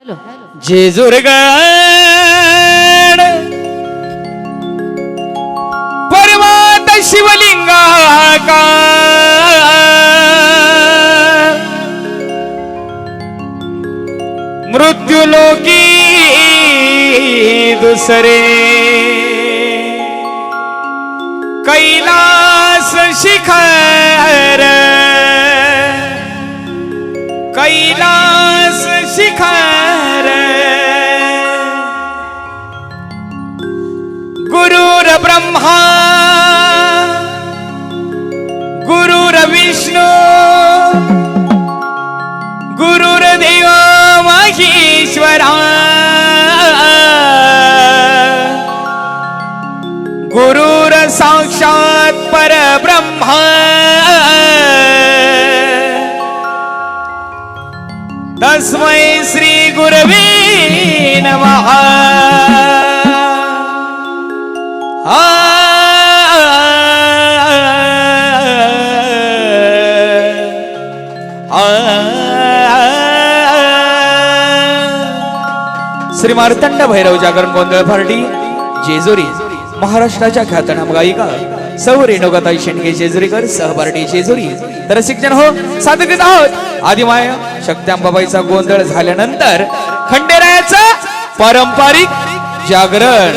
जेजुरगड पर्वत शिवलिंगा का मृत्युलोकी दुसरे कैलास शिखर कैलास शिखर गुरुर ब्रह्मा गुरुर विष्णु गुरुर देव महेश्वरा गुरुर साक्षात परब्रह्मा तस्मै श्री गुरवे नमः। श्री मार्तंड भैरव जागरण गोंधळ पार्टी जेजुरी महाराष्ट्राच्या ख्यातनाम गायिका सौ रेणुकाताई शेंडगे जेजुरीकर सहपार्टी जेजुरी तर शिक्षण हो साधकच आहोत। आदिमाया शक्त्यांबाबाईचा गोंधळ झाल्यानंतर खंडेरायाचं पारंपरिक जागरण।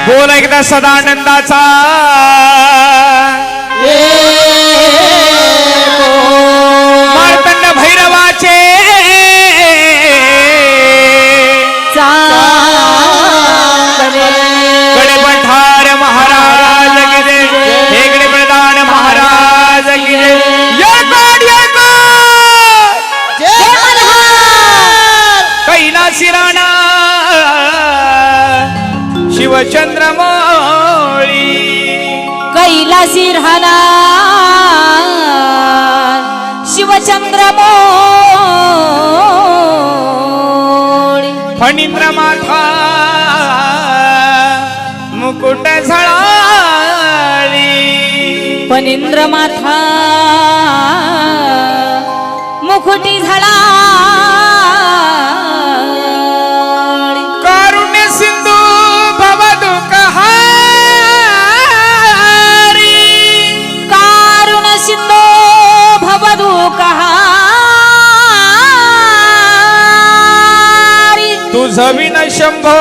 बोल एकदा सदानंदाचा मार्तंड भैरवाचे गडे पठार महाराज की जय, हेगडे प्रधान महाराज की जय। कैलासी राणा शिवचंद्रमौळी कैलासी राणा शिवचंद्रमौळी फणींद्र माथा मुकुट झळाळी फणींद्र माथा मुकुटी झळाळी कारुण्य सिंधू भवदुःखहारी कारुण सिंधू भवदुःखहारी तुझं विन शंभो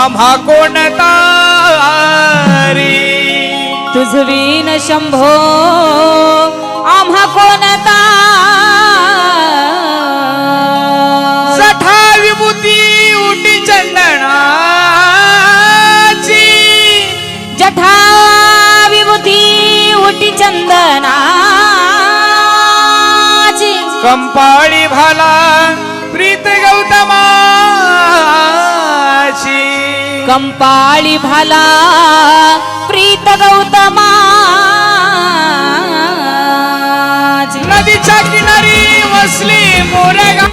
आम्हा कोण तारी तुझवीन शंभो आम्हा कोण तारी जठा विभूती उटी चंदनाची जठा विभूती उटी चंदनाची कंपाळी भाला प्रीत गौतमाची कंपाळी भाला प्रीत गौतमाची नदीच्या किनारी वसली मोरगा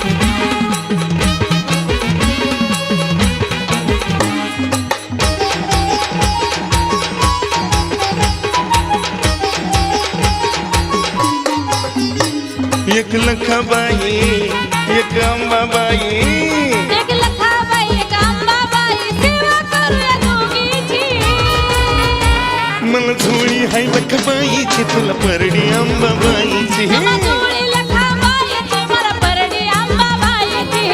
एक लखाबाई एक अंबाबाई एक लखाबाई एक अंबाबाई सेवा करूया दोघीची मन झोळी हाय लखबाईची बाईची तुला परडी अंबाबाईची तुम्हा जोडी लखाबाईची मला परडी अंबाबाईची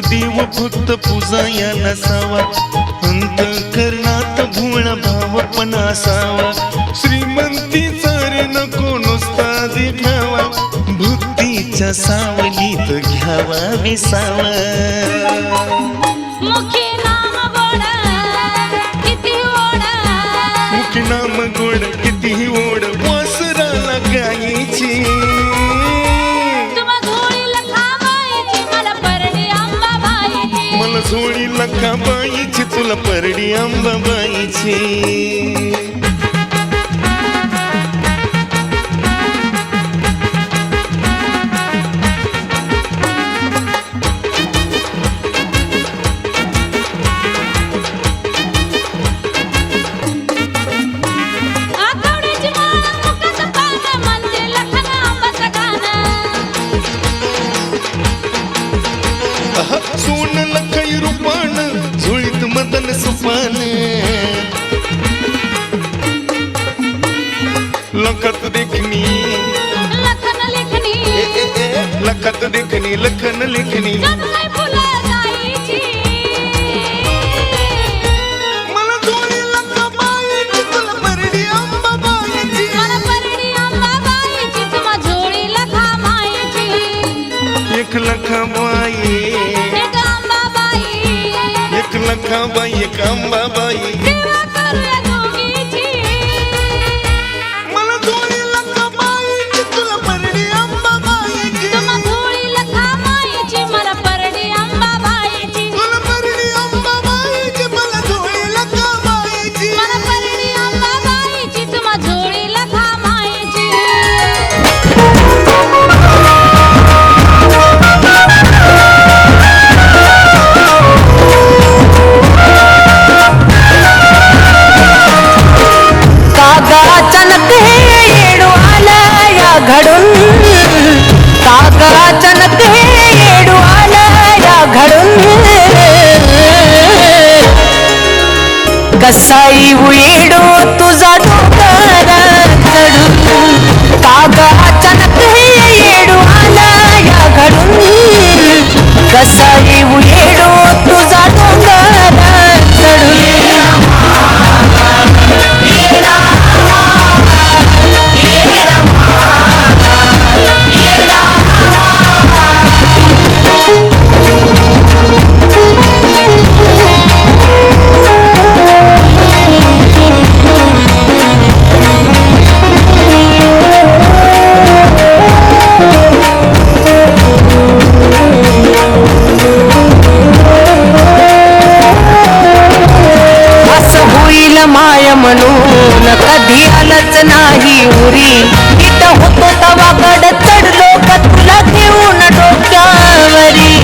देव फक्त पूजाया नसावा अंतकरणात भुवळा भाव पण असावा श्रीमंतीचा रे नको नुसता दिखावा भक्तीच्या सावलीत घ्यावा विसावा मुखी नाम गोड किती ओढ मुखी नाम गोड कितीही ओढ वासराला गायची मला जोडी लखाबाईची तुला परडी अंबाबाईची सोन लखाई रूपान झुळीत मदन सुपान लखत देखणी लखन लेखनी लखत देखणी लखन लेखनी जगलाई फुलं जायची मला जोडी लखाबाईची तुला परडी अंबाबाईची मला परडी अंबाबाईची तुम्हा जोडी लखाबाईची एक लखाबाई एक अंबाबाई एक लखाबाई एक अंबाबाई सेवा करूया दोघीची मला जोडी लखाबाईची तुला परडी अंबाबाईची तुम्हा जोडी लखाबाईची मला परडी अंबाबाईची तुला परडी अंबाबाईची मला जोडी लखाबाईची मला परडी अंबाबाईची तुम्हा जोडी लखाबाईची अचानक हे येडू आलं या घडून काग अचानक हे येडू आलं या घडून कसा येऊ येडू तुझा डोंगर चढून काग अचानक हे येडू आलं या घडून कसा येऊ येडू तुझा डोंगर चढून माय म्हणून कधी आलंच नाही उरी इथं होतो तवा गड चढलो का तुला घेऊन डोक्यावरी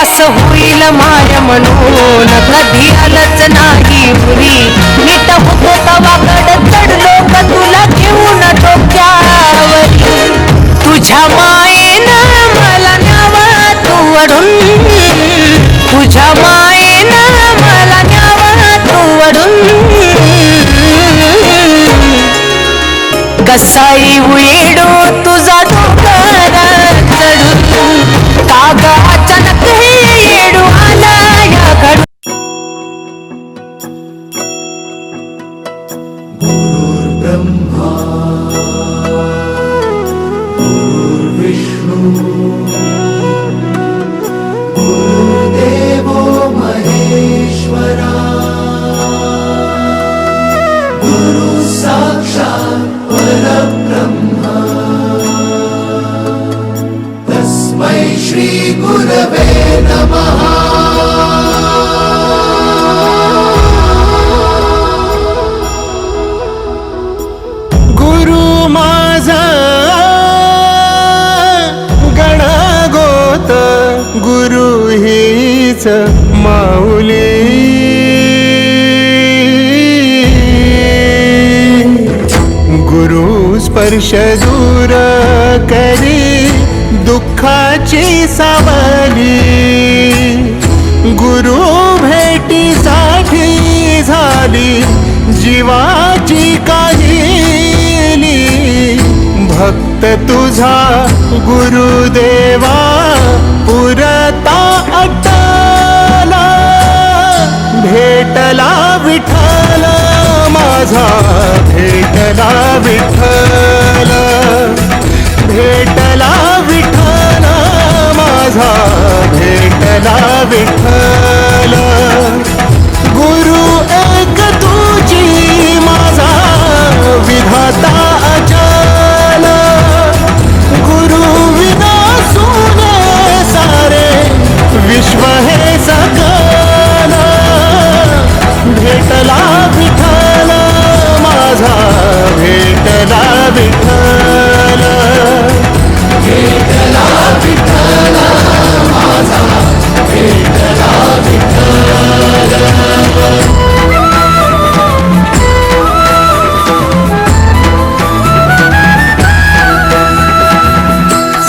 असं होईल माय म्हणून कधी आलंच नाही उरी इथं होतो तवा गड चढलो का तुला घेऊन डोक्यावरी तुझ्या मायेनं मला न्यावा तू अडून तुझ्या मायेनं मला न्यावा तू अडून कसाई उडो तुझा डोंगर चढून काग अचानक हे येडू आला या घडून. देवो महेश्वरा गुरु साक्षात् परब्रह्म तस्मै श्री गुरवे नमः. गुरु माझा गणगोत गुरु हीच माऊली. गुरु स्पर्श दूर करी दुःखाची सावली. गुरु भेटीसाठी झाली जीवाची काहिली. भक्त तुझा गुरुदेवा पुरता अटला. भेटला विठ्ठल माझा भेटला विठ्ठल. भेटला विठ्ठल माझा भेटला विठ्ठल. गुरु एक तुझी माझा विधाता अचल. गुरु विना सुने सारे विश्व हे सकल. भेटला विठ्ठल माझा भेटला विठ्ठल. भेटला विठ्ठल माझा भेटला विठ्ठल.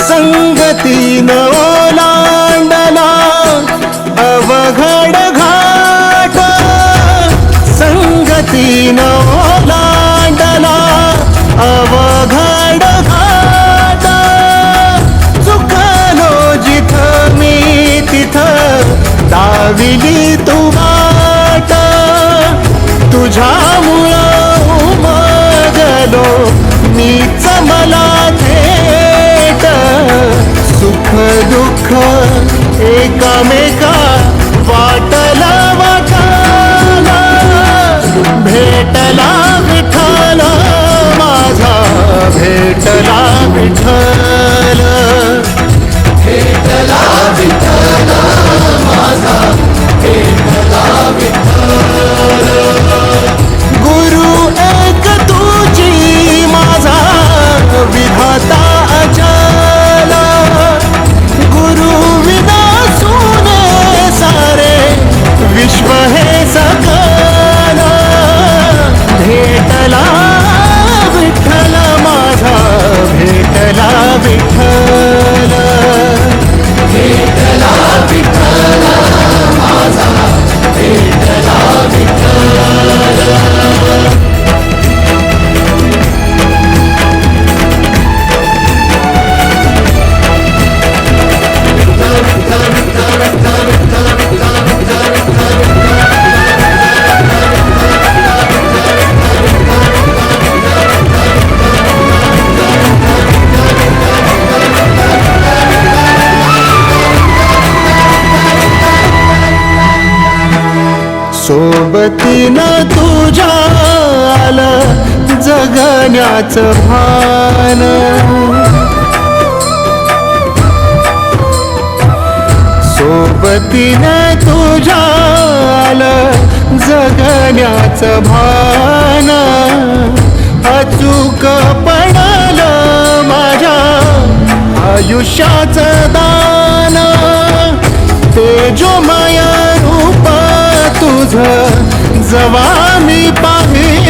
संगतीन ओलांडला अवघड घाट. संगतीन ओलांडला अवघड घाट. चुकलो जिथं मी तिथं दाविली तू वाट. तुझ्यामुळं उमगलो मीच मला थेट. सुख दुःख एकामेका वाटला वाटाला. भेटला विठ्ठल माझा भेटला विठ्ठल. भेटला विठ्ठल माझा भेटला विठ्ठल. गुरु एक तुझी माझा विधाता अचल. गुरु विना सुने सारे विश्व हे सकल. भेटला विठ्ठल माझा भेटला विठ्ठल. भेटला विठ्ठल माझा भेटला विठ्ठल. सोबतीनं तुझ्या आलं जगण्याचं भान. सोबतीनं तुझ्या आलं जगण्याचं भान. अचूक पडलं माझ्या आयुष्याचं दान. तेजोमय रूप तुझं जवा मी पाहिलं.